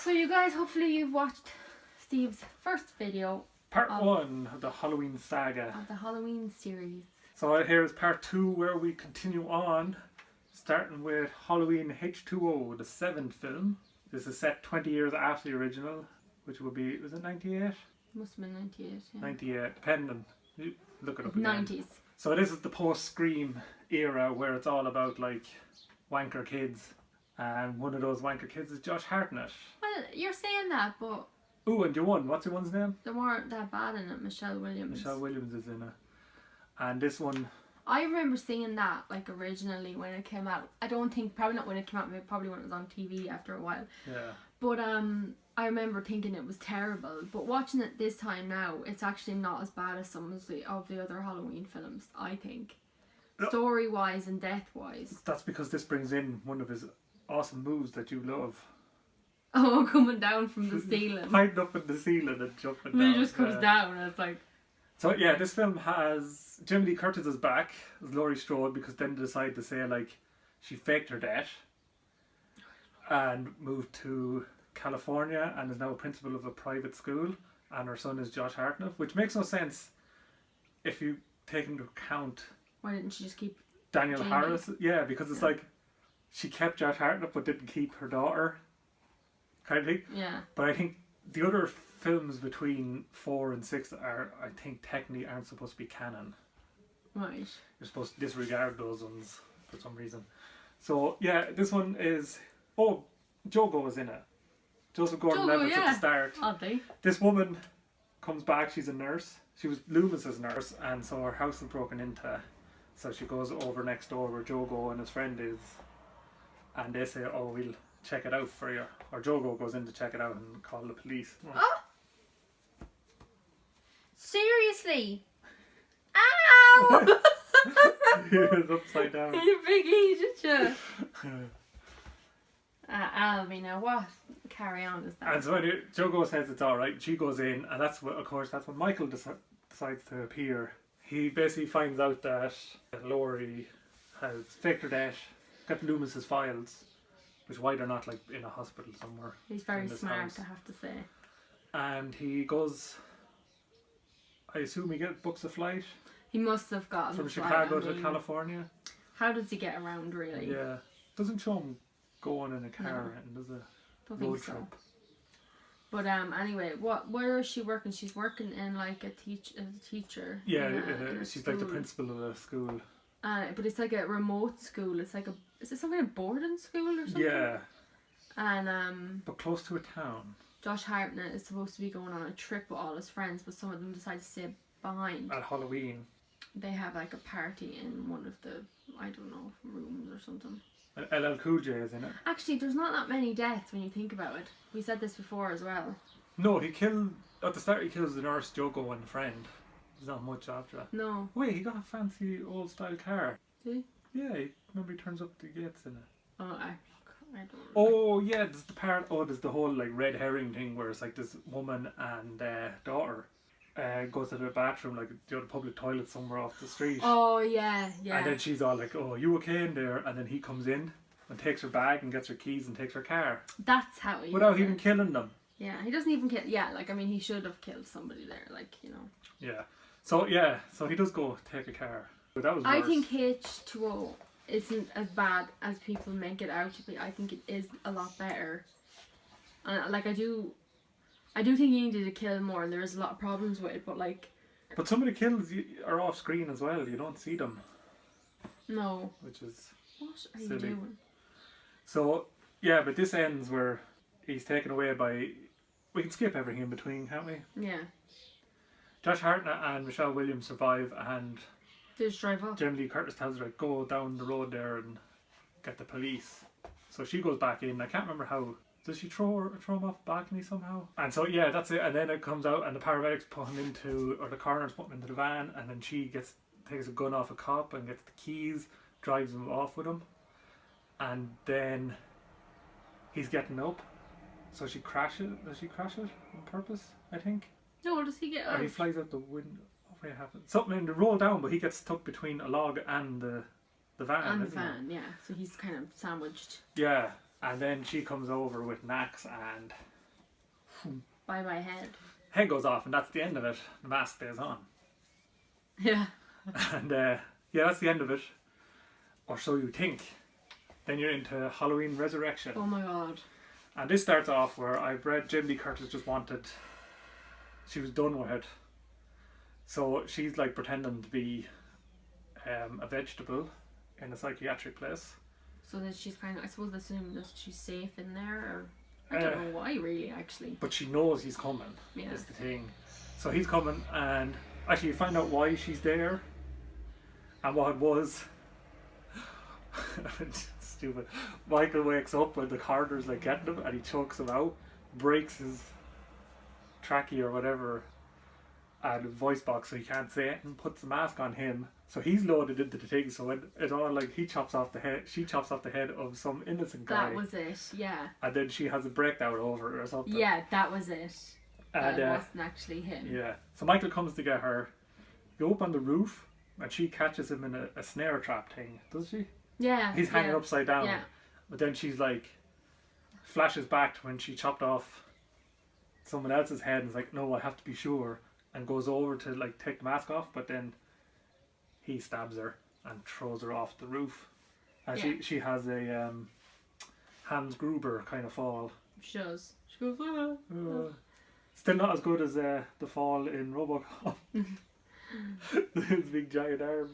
So you guys, hopefully you've watched Steve's first video Part 1 of the Halloween saga. of the Halloween series. So here is part 2 where we continue on, starting with Halloween H2O, the 7th film. This is set 20 years after the original, which would be, was it 98? Must have been 98, yeah. 98, depending. You look it up again. 90s. So this is the post-Scream era where it's all about like wanker kids. And one of those wanker kids is Josh Hartnett. Well, you're saying that, but Ooh, and your one, what's your one's name? they weren't that bad in it. Michelle Williams. Michelle Williams is in it. And this one, I remember seeing that like originally when it came out. I don't think, probably not when it came out, maybe probably when it was on TV after a while. yeah. But I remember thinking it was terrible. But watching it this time now, it's actually not as bad as some of the other Halloween films, I think. No. Story wise and death wise. That's because this brings in one of his awesome moves that you love. Oh, coming down from the ceiling. Hiding up in the ceiling and jumping And down. he just comes down and it's like... So yeah, this film has Jamie Lee Curtis is back as Laurie Strode because then they decide to say like she faked her death and moved to California and is now a principal of a private school, and her son is Josh Hartnett, which makes no sense if you take into account Why didn't she just keep... Daniel Jamie? Harris. Yeah, because it's like she kept Josh Hartnett but didn't keep her daughter, kind of thing. Yeah. But I think the other films between 4 and 6 are, I think, technically aren't supposed to be canon. Right. You're supposed to disregard those ones for some reason. So yeah, this one is... Oh, Jogo is in it. Joseph Gordon-Levitt's at the start. Oddly. This woman comes back, she's a nurse. She was Loomis's nurse, and so her house is broken into. So she goes over next door where Jogo and his friend is. And they say, oh, we'll check it out for you. Or Jogo goes in to check it out and call the police. Oh! Seriously? Ow! He was upside down. You big idiot, you. Alby, now what? Carry on, is that? And so anyway, Jogo says it's alright. She goes in, and that's what, of course, that's when Michael decides to appear. He basically finds out that Laurie has faked her death, got Loomis's files, which is why they're not like in a hospital somewhere. He's very in this smart, house. I have to say. And he goes, I assume he books a flight He must have gotten from the flight, Chicago I to mean, California. How does he get around, really? Yeah. Doesn't show him going in a car, No. and does a Don't road think so. trip. But anyway, where is she working? She's working in like as a teacher. Yeah, in a she's like the school. principal of the school. But it's like a remote school. It's like is it some kind of boarding school or something? Yeah, And but close to a town. Josh Hartnett is supposed to be going on a trip with all his friends, but some of them decide to stay behind. At Halloween. They have like a party in one of the, I don't know, rooms or something. And LL Cool J is in it. Actually, there's not that many deaths when you think about it. We said this before as well. No, at the start he kills the nurse, Jogo, and the friend. There's not much after that. No. Wait, he got a fancy old style car. Did he? Yeah, remember he turns up the gates in it. Oh, I don't know. Oh yeah, there's the part. Oh, there's the whole like red herring thing where it's like this woman and daughter goes to the bathroom, like the public toilet somewhere off the street. Oh, yeah, yeah. And then she's all like, "Oh, you okay in there?" And then he comes in and takes her bag and gets her keys and takes her car That's how he without does it. even killing them. Yeah, he doesn't even kill. Yeah, like, I mean, he should have killed somebody there, like, you know. Yeah. So he does go take a car. But that was worse. I think H2O isn't as bad as people make it out to be. I think it is a lot better. And like, I do think he needed to kill more, and there is a lot of problems with it, but like... But some of the kills are off screen as well. You don't see them, No. which is What are you silly. doing? So yeah. But this ends where he's taken away by. We can skip everything in between, can't we? Yeah. Josh Hartnett and Michelle Williams survive, and They just drive off. Jamie Lee Curtis tells her to go down the road there and get the police. So she goes back in. I can't remember how. Does she throw him off the balcony somehow? And so yeah, that's it. And then it comes out, and the paramedics put him into, or the coroners put him into the van, and then she takes a gun off a cop and gets the keys, drives him off with him, and then he's getting up. So she crashes. Does she crash it on purpose? I think. No, does he get Or he flies out the window. What happened? Something in the roll down, but he gets stuck between a log and the van. And the isn't it? van, yeah. So he's kind of sandwiched. Yeah, and then she comes over with an axe and by my head. Head goes off, and that's the end of it. The mask stays on. Yeah. And yeah, that's the end of it. Or so you think. Then you're into Halloween Resurrection. Oh my god. And this starts off where I've read Jamie Lee Curtis she was done with it. So she's like pretending to be a vegetable in a psychiatric place. So that she's kind of, I suppose, assuming that she's safe in there, or I don't know why, really, actually. But she knows he's coming. Yeah. Is the thing. So he's coming, and actually you find out why she's there, and what it was. Stupid. Michael wakes up when the coroner's like getting him, and he chokes him out, breaks his trachea or whatever, and voice box, so he can't say it, and puts the mask on him. So he's loaded into the thing. So it all like she chops off the head of some innocent guy. That was it. Yeah. And then she has a breakdown over it or something. Yeah, that was it. And it wasn't actually him. Yeah. So Michael comes to get her. Go up on the roof, and she catches him in a snare trap thing, does she? Yeah. He's hanging upside down. Yeah. But then she's like, flashes back to when she chopped off someone else's head and is like, no, I have to be sure, and goes over to like take the mask off, but then he stabs her and throws her off the roof. And she has a Hans Gruber kind of fall. She does. She goes, ah. Still not as good as the fall in RoboCop. His big giant arms.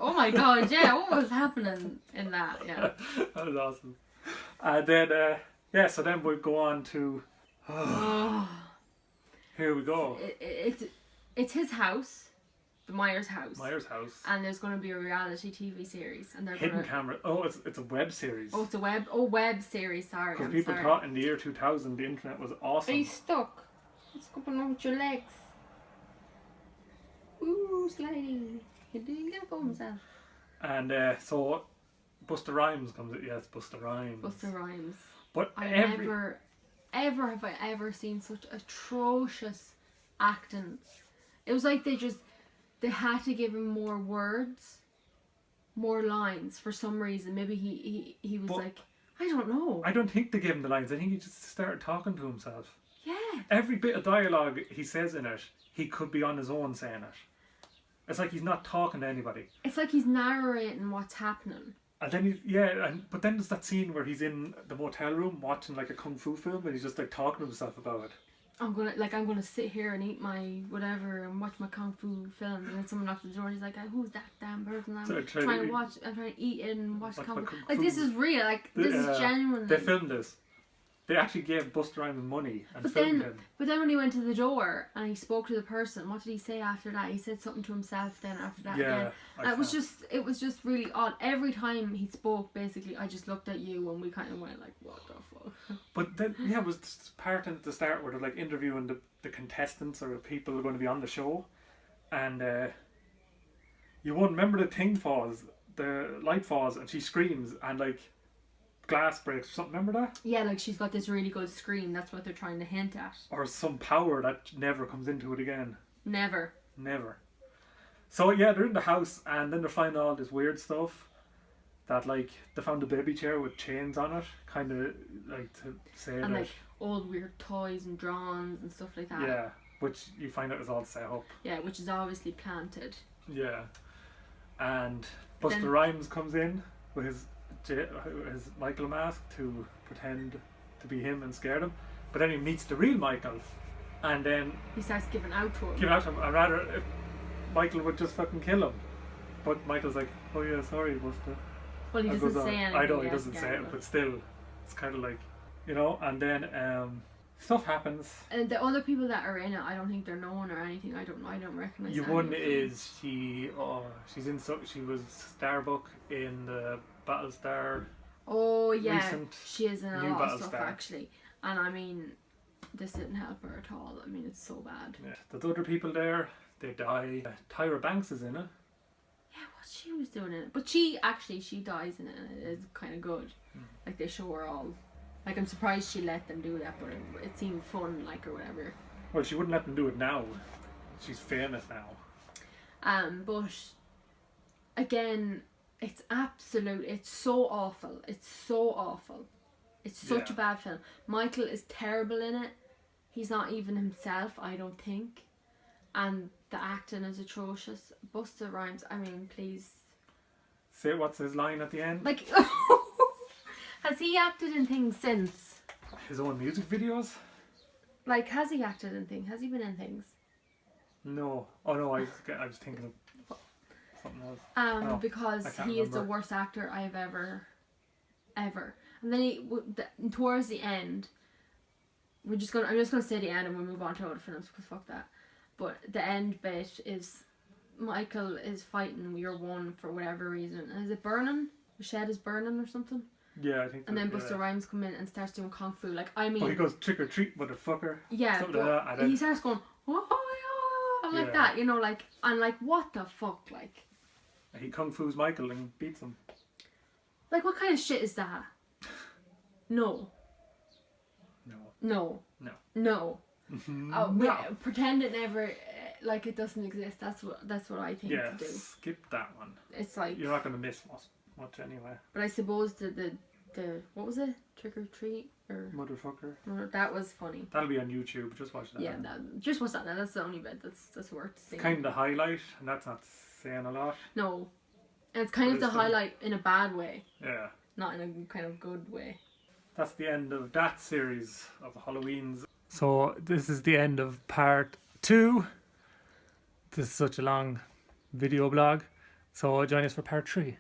Oh my god, yeah, what was happening in that? Yeah. That was awesome. And then, so then we go on to... Here we go. It's his house. The Myers house. Myers house. And there's going to be a reality TV series, and they're Hidden camera. Oh, it's a web series. Oh, it's a web series. Sorry, because people thought in the year 2000 the internet was awesome. Are you stuck? What's going on with your legs? Ooh, sliding. He didn't get for himself. And so Busta Rhymes comes. Yes, Busta Rhymes. Busta Rhymes. But never have I ever seen such atrocious acting. It was like they had to give him more words, more lines for some reason. Maybe he was like, I don't know. I don't think they gave him the lines. I think he just started talking to himself. Yeah. Every bit of dialogue he says in it, he could be on his own saying it. It's like he's not talking to anybody. It's like he's narrating what's happening. And then but then there's that scene where he's in the motel room watching like a kung fu film, and he's just like talking to himself about it. I'm gonna sit here and eat my whatever and watch my kung fu film, and then someone knocks at the door and he's like, who's that damn person? I'm trying to eat it and watch kung fu. Like, this is real. Like, this is genuine. They filmed this. They actually gave Busta Rhymes money and filmed him. But then when he went to the door and he spoke to the person, what did he say after that? He said something to himself then after that again. And it was just really odd. Every time he spoke, basically, I just looked at you and we kind of went like, what the fuck? But then, it was this part at the start where they're like interviewing the contestants or the people who are going to be on the show. And you won't remember the thing falls, the light falls, and she screams and like glass breaks or something. Remember that? Yeah, like she's got this really good scream. That's what they're trying to hint at. Or some power that never comes into it again. Never. So yeah, they're in the house, and then they're finding all this weird stuff. That like they found a baby chair with chains on it, kind of like to say and that. Like old weird toys and drawings and stuff like that. Yeah, which you find out is all set up. Yeah, which is obviously planted. Yeah, and Busta Rhymes comes in with his Michael mask to pretend to be him and scare them, but then he meets the real Michael, and then he starts giving out to him. I'd rather if Michael would just fucking kill him, but Michael's like, oh yeah, sorry, Busta. Well, he doesn't say anything. I know he doesn't say it, but still, it's kind of like, and then stuff happens. And the other people that are in it, I don't think they're known or anything. I don't recognize. One is she was Starbuck in the Battlestar. Oh yeah, she is in a lot of stuff Battlestar. Actually, and I mean, this didn't help her at all. I mean, it's so bad. Yeah, there's other people there. They die. Tyra Banks is in it. Yeah, what she was doing in it, but she dies in it, and it is kind of good. Like they show her all. Like I'm surprised she let them do that, but it seemed fun, like or whatever. Well, she wouldn't let them do it now. She's famous now. But again, it's so awful. It's so awful. It's such a bad film. Michael is terrible in it. He's not even himself, I don't think. And the acting is atrocious. Busta Rhymes, I mean, please. Say what's his line at the end? Like, has he acted in things since? His own music videos? Like, has he acted in things? Has he been in things? No. Oh no, I was thinking of something else. Because I can't he is the remember. worst actor I've ever. And then towards the end, I'm just gonna say the end and we'll move on to other films because fuck that. But the end bit is Michael is fighting Year One for whatever reason. Is it burning? The shed is burning or something? Yeah, I think so. And then Busta Rhymes come in and starts doing kung fu. Like, I mean, But he goes trick or treat, motherfucker. yeah, Something but like that. And then, he starts going like Yeah. that, you know, like, and like, what the fuck, like he kung fu's Michael and beats him. what kind of shit is that? No. No. Oh, wait, pretend it never, like it doesn't exist. That's what I think Yeah, to do. skip that one. It's like, You're not going to miss much anyway. but I suppose the what was it? Trick or treat or Motherfucker. that was funny. That'll be on YouTube. Just watch that. Yeah, just watch that now. That's the only bit that's worth seeing. Kind of the highlight, and that's not saying a lot. No, and it's kind But of the it's funny. highlight in a bad way, Yeah. not in a kind of good way. That's the end of that series of Halloweens. So this is the end of part 2. This is such a long video blog. So join us for part 3.